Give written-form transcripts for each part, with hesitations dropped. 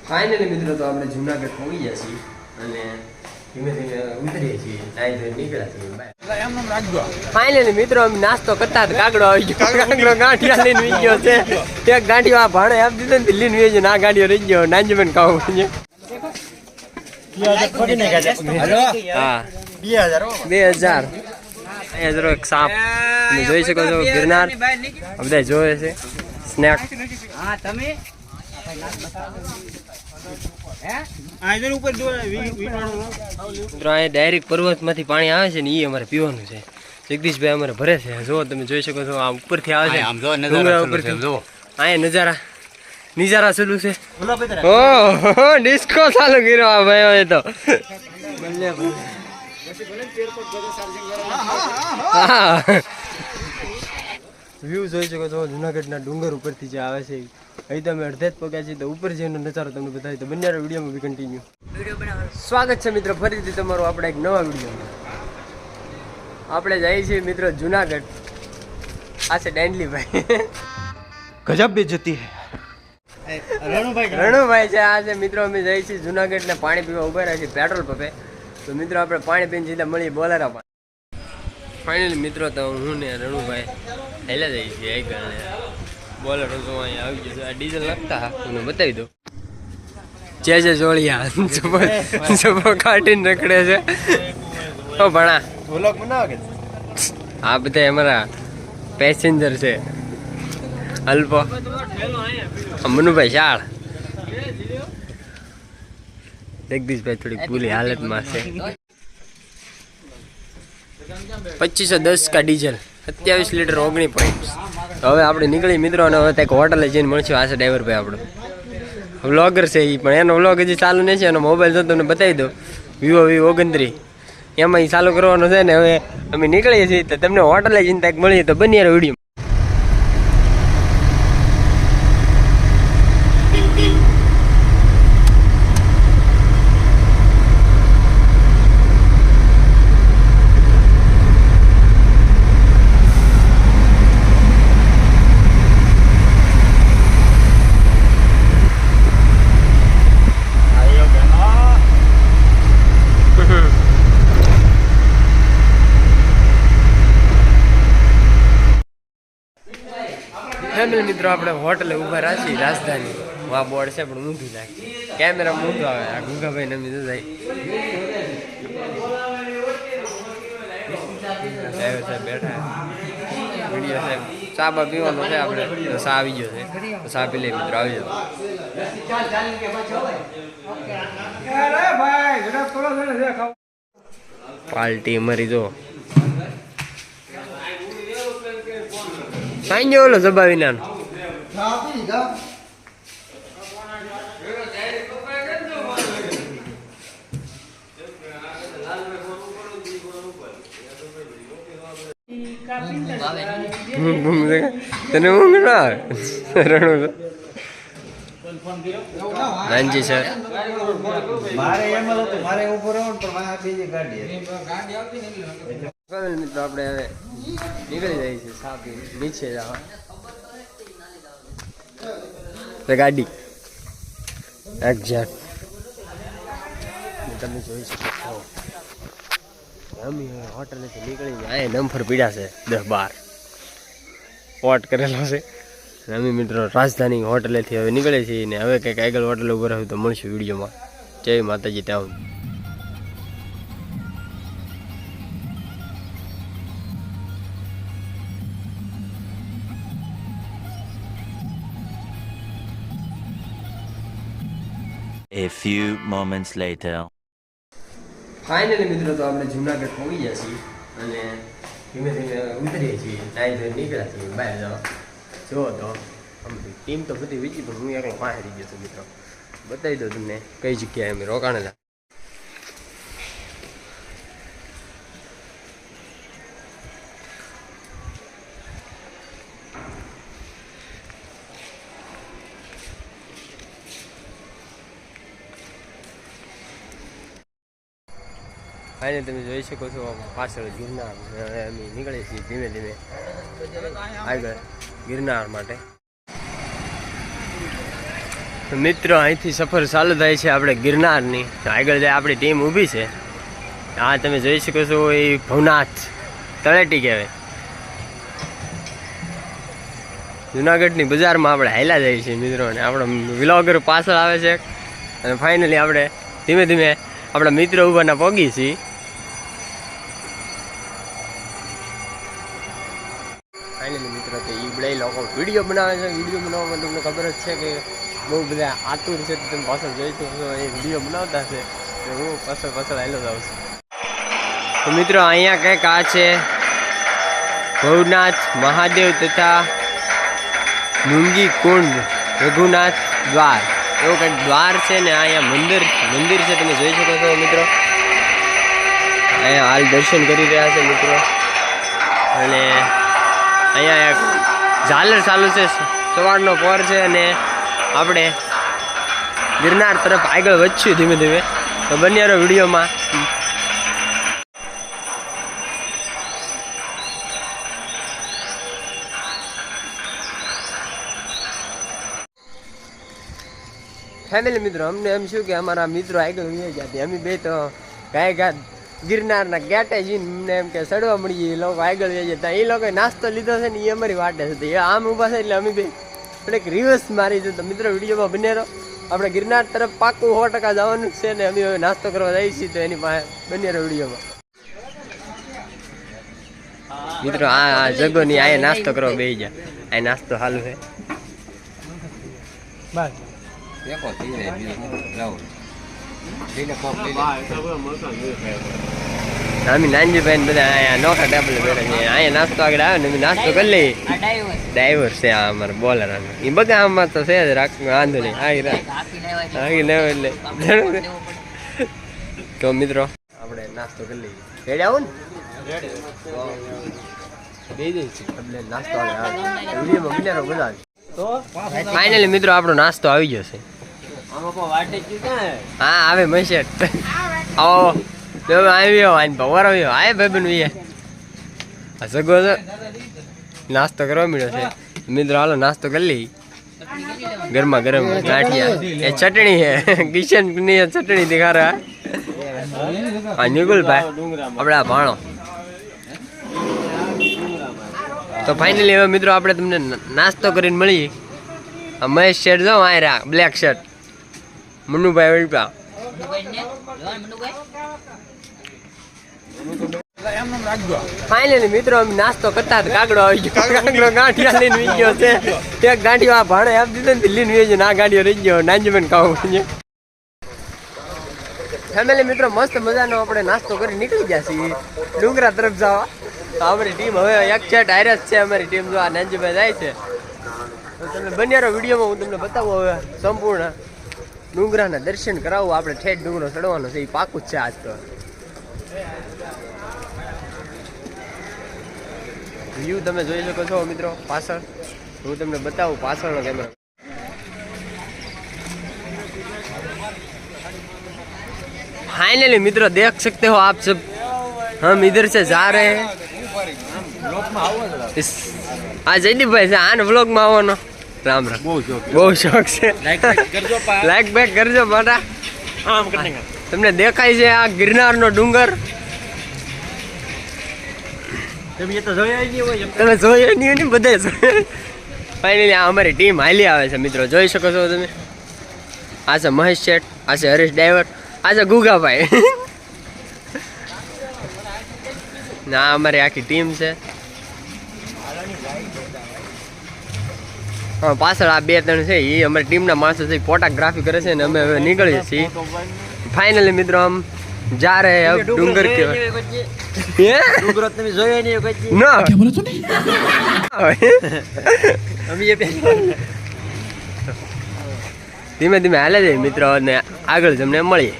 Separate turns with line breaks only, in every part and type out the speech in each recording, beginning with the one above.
Finally મિત્રો તો આપણે જુનાગઢ પહોંચી ગયા છીએ અને ધીમે ધીમે ઉતરીએ છીએ નાઈ ધોઈ નીકળ્યા છીએ ફાઇનલી મિત્રો અમે નાસ્તો કરતા હતા કાગડો આવી ગયો કાગડો ગાંઠિયા લઈને વી ગયો છે એક ગાંઠિયો આ ભાણે આપી દીધો ને લઈને વી ગયો ના ગાંઠિયો રહી ગયો નાંજમેન ખાવું છે હા 2000 અહીંયા જરો એક સાપ તમે જોઈ શકો છો ગિરનાર બધા જોવે છે સ્નેક હા તમે ડાયરેક્ટ પર્વત માંથી પાણી આવે છે ને એ અમારે પીવાનું છે જગદીશભાઈ અમારે ભરે છે જો તમે જોઈ શકો છો આ ઉપરથી આવે છે અહીંયા નજારા ચાલુ છે ઓહો ડિસ્કો ચાલુ કર્યો આ ભાઈ તો વ્યૂ જોઈ શકો છો જુનાગઢના ડુંગર ઉપરથી જે આવે છે અહીં તમે અડધે જ પગ્યા છીએ તો ઉપર જઈને નજારો તમને બતાવી તો બંને વિડીયોમાં બી કન્ટિન્યુ સ્વાગત છે મિત્રો ફરીથી તમારું આપણે એક નવા વિડીયોમાં આપણે જઈએ છીએ મિત્રો જુનાગઢ આ છે ડેન્ડલીભાઈ
ગજબ બેજતી હે
રણુભાઈ છે આ છે મિત્રો અમે જઈએ છીએ જુનાગઢ ને પાણી પીવા ઉભા રહ્યા છીએ પેટ્રોલ પંપે તો મિત્રો આપણે પાણી પીને સીધા મળીએ બોલેરા ફાઇનલી મિત્રો તો હું ને રણુભાઈ હેલા જઈએ છીએ એક બોલેરો તો અહીંયા આવી ગયો આ ડીઝલ નાખતા તમને બતાવી દો જે જોડિયા જબો કાઢીને રખડે છે ઓ ભણા
વ્લોગ બનાવો કે
આ બધા અમારા પેસેન્જર છે અલ્પો મનુભાઈ શાળ જગદીશભાઈ થોડી ભૂલી હાલતમાં છે 2510 का डीजल 27 लीटर 19 पॉइंट હવે આપણે નીકળી મિત્રો અને હવે ત્યાં હોટલે જઈને મળશું આ છે ડ્રાઈવર ભાઈ આપણો વ્લોગર છે એ પણ એનો વ્લોગ હજી ચાલુ નહીં છે એનો મોબાઈલ તો તમને બતાવી દો વિવો V29 એમાં એ ચાલુ કરવાનો છે ને હવે અમે નીકળીએ છીએ તો તમને હોટલે જઈને ત્યાં મળીએ તો બની યાર વિડીયો ફેમિલી મિત્રો આપણે હોટલે ઊભા રાખી રાજધાની આ બોર્ડ છે પણ ઊંધું નાખી કેમેરા ઊંધું આવે આ ગુંગાભાઈ નમી તો જાય સાહેબ બેઠા વિડીયો સાહેબ ચા બા પીવાનો છે આપણે ચા આવી ગયો છે તો ચા પી લે મિત્રો આવી જાવ પાર્ટી અમારી જો સાંજે ઓલો જબાવી નાનો તને ઊંઘ ના આવે નાનજી સર મિત્રો આપણે હવે નીકળી જાય છે સાપી નીચે જવા ગાડી એક્ઝેક્ટ તમે જોઈ શકો છો અમે હોટલેથી નીકળીને આ નંબર પીડ્યા છે 10-12 વોટ કરેલો છે અમે મિત્રો રાજધાની હોટલેથી હવે નીકળે છીએ ને હવે કંઈક આગળ હોટલ ઉપર આવ્યું તો મળશું વિડીયોમાં જય માતાજી town
A few moments later.
Finally મિત્રો તો આપણે જુનાગઢ પહોંચી ગયા છીએ અને ધીમે ધીમે ઉતરીએ છીએ નાઈ ધોઈ નીકળ્યા છીએ બહાર જવા જો તો ટીમ તો બધી વીજી પણ હું એકલો પાસે રહી ગયો છું મિત્રો બતાવી દો તમને કઈ જગ્યાએ અમે રોકાણેલા ફાઇનલી તમે જોઈ શકો છો પાછળ ગિરનાર અમે નીકળીએ છીએ ધીમે ધીમે આગળ ગિરનાર માટે મિત્રો અહીંથી સફર ચાલુ થાય છે આપણે ગિરનારની. આગળ જાય આપણી ટીમ ઊભી છે. આ તમે જોઈ શકો છો એ ભવનાથ તળેટી કહેવાય. જુનાગઢની બજારમાં આપણે હાલ્યા જઈએ છીએ મિત્રો, અને આપણો વ્લોગર પાછળ આવે છે. અને ફાઇનલી આપણે ધીમે ધીમે આપણા મિત્રો ઉભાના પગી છીએ. ફાઇનલી મિત્રો કે એ બધા લોકો વિડીયો બનાવે છે. વિડીયો બનાવવામાં તમને ખબર જ છે કે બહુ બધા આતુર છે. તમે પાછળ જોઈ શકો છો એ વિડીયો બનાવતા છે. હું પાછળ હાલો જાઉં છું. તો મિત્રો અહીંયા કંઈક આ છે ભવનાથ મહાદેવ તથા મુંગી કુંડ રઘુનાથ દ્વાર, એવું કંઈક દ્વાર છે ને અહીંયા મંદિર છે. તમે જોઈ શકો છો મિત્રો. અહીંયા હાલ દર્શન કરી રહ્યા છે મિત્રો. અને અહીંયા એક ઝાલર ચાલુ છે. સવારનો પોર છે અને આપણે ગિરનાર તરફ આગળ વધશું ધીમે ધીમે. તો બન્યા રહો વિડીયોમાં. ફેમિલી મિત્રો અમને એમ શું કે અમારા મિત્રો આગળ વહી ગયા હતા. અમે બે તો ગાય ગિરનારના ગેટે જઈને એમ કે ચડવા મળીએ. એ લોકો આગળ વહી જતા. એ લોકોએ નાસ્તો લીધો છે ને એ અમારી વાટે છે. એ આમ ઊભા છે એટલે અમે બે થોડીક રિવર્સ મારી છે. તો મિત્રો વિડીયોમાં બને રહો. આપણે ગિરનાર તરફ પાક્કું 100% જવાનું છે ને અમે હવે નાસ્તો કરવા જઈએ છીએ. તો એની પાસે બને રહો વિડીયોમાં. મિત્રો આ જગોની આ નાસ્તો કરવા બેસી જાય. આ નાસ્તો સારું છે. બસ અમે નાનજીભાઈ બધા અહીંયા નોખા ટેબલ બેઠા છે. અહીંયા નાસ્તો આગળ આવે ને અમે નાસ્તો કરી લઈએ. ડ્રાઈવર છે આ અમારા બોલર. એ બધા આમાં તો છે જ રાખ વાંધો નહીં. આગી લેવો એટલે તો મિત્રો આપણે નાસ્તો કરી લઈએ. રેડી આવો ને બે જઈ એટલે નાસ્તો આવે બધા. ફાઇનલી મિત્રો આપણો નાસ્તો આવી ગયો છે. હા આવે મશેટ આવો આવ્યો આવ્યો આય ભાઈ આ સગો નાસ્તો કરવા મળ્યો છે મિત્રો. હાલો નાસ્તો કરી લઈ. ગરમા ગરમ ગાંઠિયા એ ચટણી હે કિશન ની ચટણી દેખારા. હા નિકુલભાઈ આપણે આ ભાણો. તો ફાઇનલી હવે મિત્રો આપણે તમને નાસ્તો કરીને મળીએ. આ મહેશ શર્ટ જો આ રહ્યા બ્લેક શર્ટ મનુભાઈ વળપા. ફાઇનલી મિત્રો અમે નાસ્તો કરતા કાગડો આવી ગયો. કાગડો ગાંઠિયા લઈને વી ગયો છે. એક ગાંઠિયો આ ભાણે આપ દીધો ને લઈને વી ગયો. આ ગાંઠિયો રહી ગયો. નાનજીબેન ખાવું છે. ફેમિલી મિત્રો મસ્ત મજાનો આપણે નાસ્તો કરી નીકળી ગયા છીએ ડુંગરા તરફ જવા. અમારી ટીમ હવે એક સેટ આયરસ છે. અમારી ટીમ જો આ નાનજીભાઈ જાય છે. તો તમને બન્યારો વિડીયોમાં હું તમને બતાવું હવે સંપૂર્ણ ડુંગરાના દર્શન કરાવું. આપણે ઠેઠ ડુંગરો ચડવાનો છે એ પાકું જ છે આજ તો. વ્યૂ તમે જોઈ શકો છો મિત્રો પાછળ. હું તમને બતાવું પાછળનો કેમેરો. फाइनली मित्रों देख सकते हो आप सब हम इधर से जा रहे हैं. आ जयदीप भाई से आन व्लॉग में आवવાનો. राम राम. बहुत शौक से लाइक बैक करजो बेटा. તમને દેખાય છે આ ગિરનારનો ડુંગર. તમે જોયો નહીં ને બધે. ફાઇનલી આ અમારી ટીમ હાલી આવે છે મિત્રો. જોઈ શકો છો તમે. આ છે મહેશ શેઠ, આ છે હરેશ ડ્રાઈવર, આ છે ગુગાભાઈ. ના અમારી આખી ટીમ છે. હા પાછળ આ 2-3 છે એ અમારી ટીમના માણસો છે. ફોટોગ્રાફી કરે છે ને અમે હવે નીકળીએ છીએ. ફાઇનલી મિત્રો हम जा रहे हैं अब डूंगर के. डूंगर તમે જોયો નહીં કોઈ ના क्या बोला तूने हम ये ધીમે ધીમે હાલે જાય મિત્રો અને આગળ તમને મળીએ.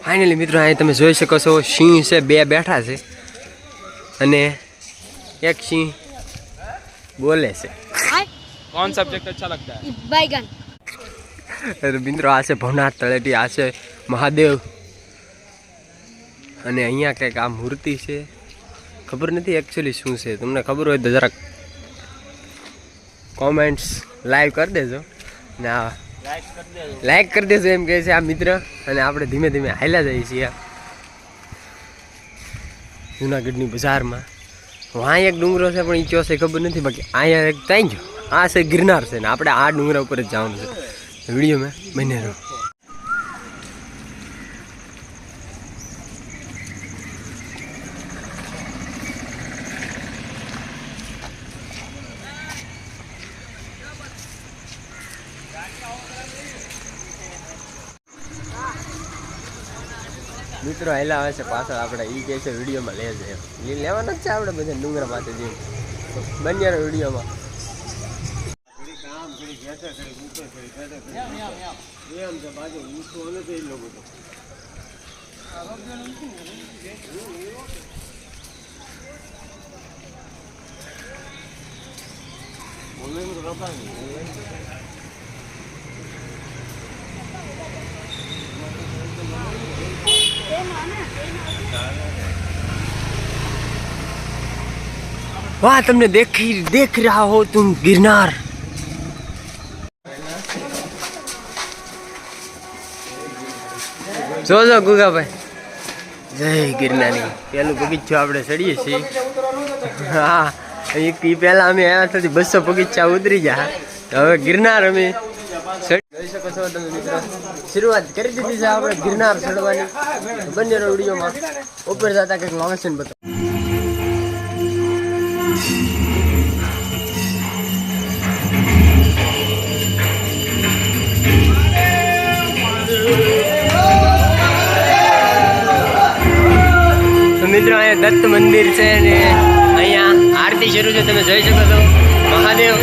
ફાઇનલી મિત્રો અહીં તમે જોઈ શકો છો સિંહ છે. 2 બેઠા છે અને એક સિંહ બોલે છે.
कौन सब्जेक्ट अच्छा लगता है?
बैगन.
અરે મિત્રો આ છે ભવનાથ તળેટી, આ છે મહાદેવ અને અહીંયા કંઈક આ મૂર્તિ છે. ખબર નથી એકચ્યુઅલી શું છે. તમને ખબર હોય તો જરાક કોમેન્ટ્સ લાઈવ કરી દેજો ને આ લાઈક કરી દેજો એમ કહે છે આ મિત્ર. અને આપણે ધીમે ધીમે હાલ્યા જઈએ છીએ જુનાગઢની બજારમાં. વાં એક ડુંગરો છે પણ એ ચો છે ખબર નથી. બાકી અહીંયા એક ત્યાં ગયો આ છે ગિરનાર છે ને આપણે આ ડુંગરા ઉપર જ જવાનું છે. વિડીયોમાં બને રહો. મિત્રો હેલા આવે છે પાછળ આપણે એ કહે છે વિડીયોમાં લે છે એ લેવાના જ છે આપણે બધા ડુંગરા પાસે જઈએ બન્યા રહો વિડીયોમાં. वाह तुमने देख रहा हो तुम गिरनार. જો ગુગાભાઈ જય ગિરનારી પેલું બગીચું આપણે ચડીએ છીએ. હા એ પહેલા અમે આવ્યા હતા 200 બગીચા ઉતરી ગયા. હવે ગિરનાર અમે જોઈ શકો છો તમે મિત્રો શરૂઆત કરી દીધી છે આપણે ગિરનાર ચડવાની. બંને વિડીયોમાં ઉપર જતા કંઈક લોકેશન બતાવો. મિત્રો અહીંયા દત્ત મંદિર છે ને અહીંયા આરતી શરૂ છે તમે જોઈ શકો છો. મહાદેવ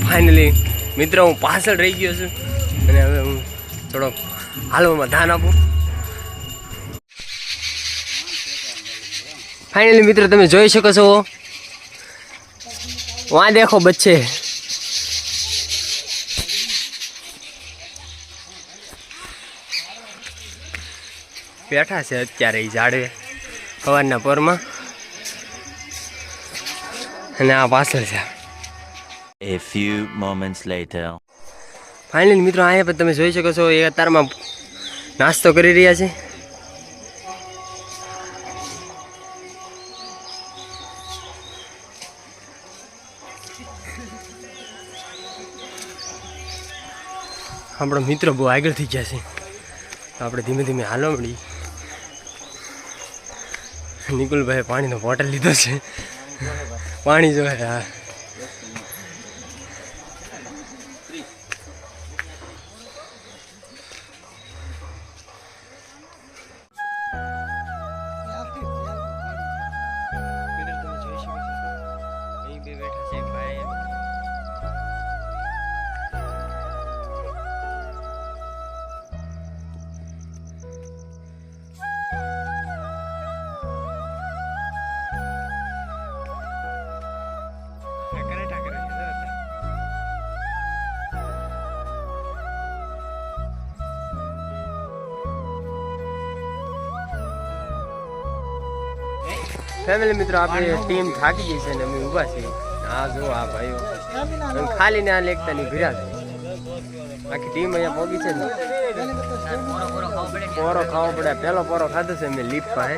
ફાઇનલી મિત્રો હું પાછળ રહી ગયો છું અને હવે હું થોડોક હાલવામાં ધ્યાન આપું. ફાઇનલી મિત્રો તમે જોઈ શકો છો વहाँ देखो बच्चे બેઠા છે અત્યારે એ ઝાડે સવારના પોરમાં અને આ પાછળ છે.
A few moments later.
Finally મિત્રો અહીંયા પણ તમે જોઈ શકો છો એ અત્યારમાં નાસ્તો કરી રહ્યા છે. આપણા મિત્રો બહુ આગળ થઈ ગયા છે. આપણે ધીમે ધીમે હાલવા મળી. નિકુલભાઈ પાણીનો બોટલ લીધો છે. પાણી જો હા ફેમિલી મિત્રો આપણી ટીમ થાકી ગઈ છે ને અમે ઊભા છીએ. આ જો આ ભાઈઓ ખાલી ને આ લેખતા ની ભીરા છે. આખી ટીમ અહીંયા પહોંચી છે ને પોરો ખાવો પડે. પેલો પોરો ખાધો છે મેં લીપ પાસે.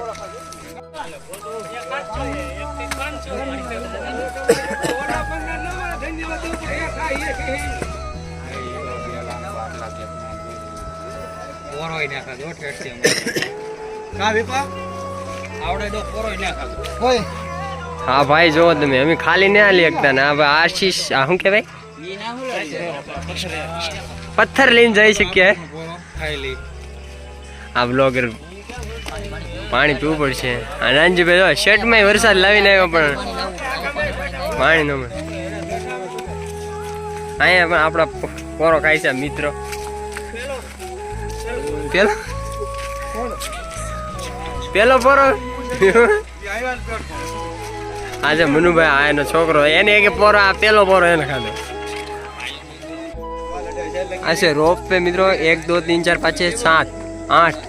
હા ભાઈ જો તમે અમે ખાલી ને આ લેખતા ને હવે આશીષ આ શું કહેવાય પથ્થર લઈને જઈ શકીએ. આ બ્લોગર પાણી પીવું પડશે. અને અંજુભાઈ શર્ટમાં વરસાદ લાવીને આવ્યો પણ પાણી ન મળે. અહીંયા પણ આપણા પોરો ખાય છે મિત્રો. પેલો પોરો આજે મનુભાઈ આ એનો છોકરો એને એક પોરો આ પેલો પોરો એને ખાધો. આ છે રોપ પે મિત્રો 1 2 3 4 5 6 7 8.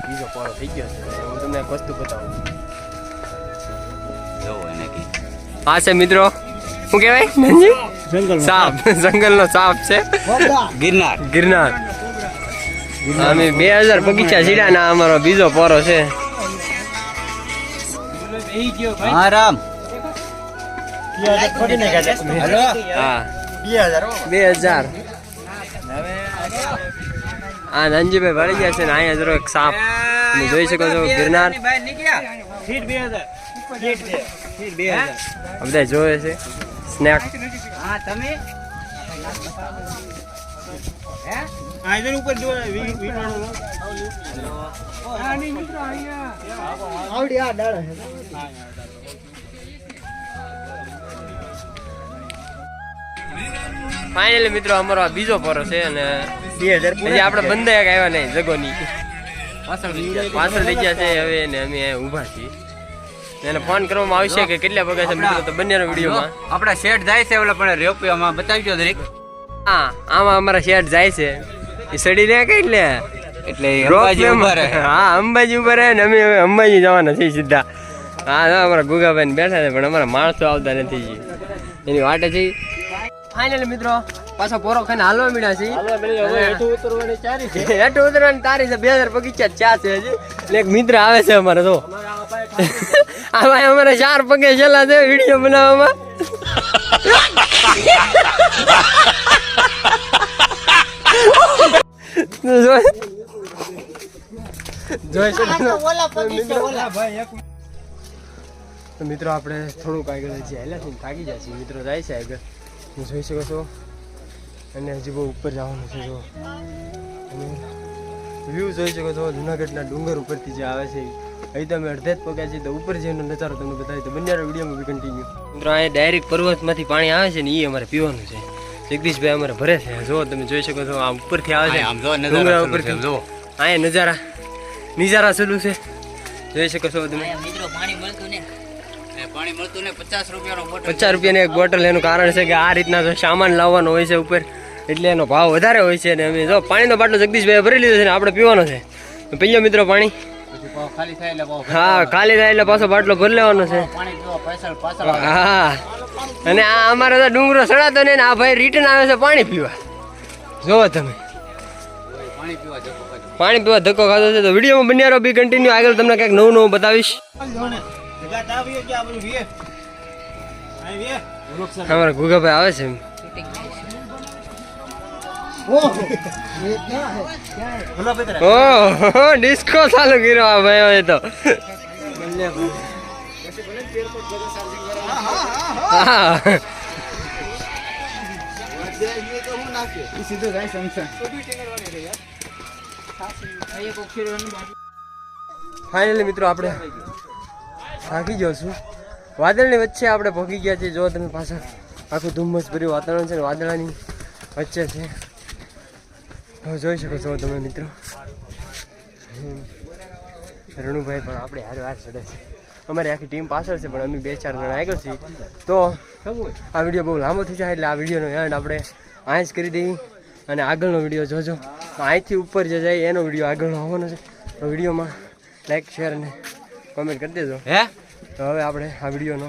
બીજો પોરો થઈ ગયો છે. હું તમને એક વસ્તુ બતાવું. હા છે મિત્રો, શું કહેવાય? સાપ. જંગલનો સાપ છે. ગિરનાર. અમે 2000 બગીચા સીડાના અમારો બીજો પોરો છે.
हाँ राम
હા 2000. આ નાનજીભાઈ ભળી ગયા છે ને અહીંયા જરો એક સાપ તમે જોઈ શકો છો. ગિરનાર બધા જોવે છે. સ્નેક ફાઇનલી મિત્રો અમારો આ બીજો પોરો છે અને હજી આપણે બંધ એક આવ્યા નહીં જગોની પાછળ થઈ ગયા છે હવે ને અમે ઊભા છીએ. એને ફોન કરવામાં આવશે કે કેટલા પગે છે મિત્રો તો બંનેનો વિડીયોમાં
આપણા શેઠ જાય છે ઓલા પણ રેપિયામાં બતાવજો દરેક.
હા આમાં અમારા શેઠ જાય છે એ સડી લે કે એટલે
અંબાજી ઊભા રહે.
હા અંબાજી ઉભા રહે ને અમે હવે અંબાજી જવાના છીએ સીધા. હા અમારા ગુગાભાઈ બેઠા છે પણ અમારા માણસો આવતા નથી એની વાટે છે. ફાઇનલી મિત્રો પાછો પોરો ખાઈને હાલવા મળ્યા છે. હેઠું ઉતરવાની તારી છે. 2000 બગીચા ચા છે હજી. એક મિત્ર આવે છે અમારે તો આ ભાઈ અમારે 4 પગે છેલ્લા છે વિડીયો બનાવવામાં. તો મિત્રો આપણે થોડુંક આગળ હજી હાલ્યા છે થાકી જાય છે. મિત્રો જાય છે આગળ હું જોઈ શકો છો અને હજી બહુ ઉપર જવાનું છે. જો વ્યૂ જોઈ શકો છો જુનાગઢના ડુંગર ઉપરથી જે આવે છે. અહીં તમે અડધે જ પગ્યા છે તો ઉપર જેનો નજારો તમને બતાવી તો બંને વિડીયોમાં બી કન્ટિન્યુ. મિત્રો અહીંયા ડાયરેક્ટ પર્વતમાંથી પાણી આવે છે ને એ અમારે પીવાનું છે. જગદીશભાઈ અમારે ભરે છે. જો તમે જોઈ શકો છો આ ઉપરથી આવે છે ડુંગરા ઉપરથી. અહીંયા નજારા ચાલુ છે જોઈ શકો છો તમે.
પાણી મળતું ને 50 રૂપિયાનો બોટલ.
50 રૂપિયાની એક બોટલ. એનું કારણ છે કે આ રીતના જો સામાન લાવવાનો હોય છે ઉપર એટલે એનો ભાવ વધારે હોય છે. અને અમે જો પાણીનો બાટલો જગદીશભાઈ ભરી લીધો છે ને આપણે પીવાનો છે. પીજો મિત્રો પાણી.
ખાલી થાય એટલે
હા ખાલી થાય એટલે પાછો બાટલો ભરી લેવાનો છે.
પાણી પીવા પાછળ
હા અને આ અમારે તો ડુંગરો સડાતો ને આ ભાઈ રિટર્ન આવે છે પાણી પીવા. જોવો તમે પાણી પીવા ધક્કો ખાધો છે. તો વિડીયોમાં બન્યા રહો બી કન્ટિન્યુ. આગળ તમને કંઈક નવું નવું બતાવીશ. અમારા ગુગાભાઈ આવે છે. ઓહો ડિસ્કો ચાલુ કર્યો આ ભાઈ હવે તો. હા ફાઇનલી મિત્રો આપણે થાકી ગયો છું. વાદળની વચ્ચે આપણે પહોંચી ગયા છીએ. જો તમે પાછળ આખું ધુમ્મસ ભર્યું વાતાવરણ છે ને વાદળાની વચ્ચે છે. જોઈ શકો છો તમે મિત્રો. રણુભાઈ પણ આપણે હાર ચડે છે. અમારી આખી ટીમ પાછળ છે પણ અમે 2-4 જણા આગળ છીએ. તો આ વિડીયો બહુ લાંબો થઈ જાય એટલે આ વિડીયોનો એન્ડ આપણે અહીં જ કરી દઈએ. અને આગળનો વિડીયો જોજો. અહીંથી ઉપર જે જાય એનો વિડીયો આગળનો આવવાનો છે. તો વિડીયોમાં લાઈક શેર અને કોમેન્ટ કરી દેજો. તો હવે આપણે આ વિડીયોનો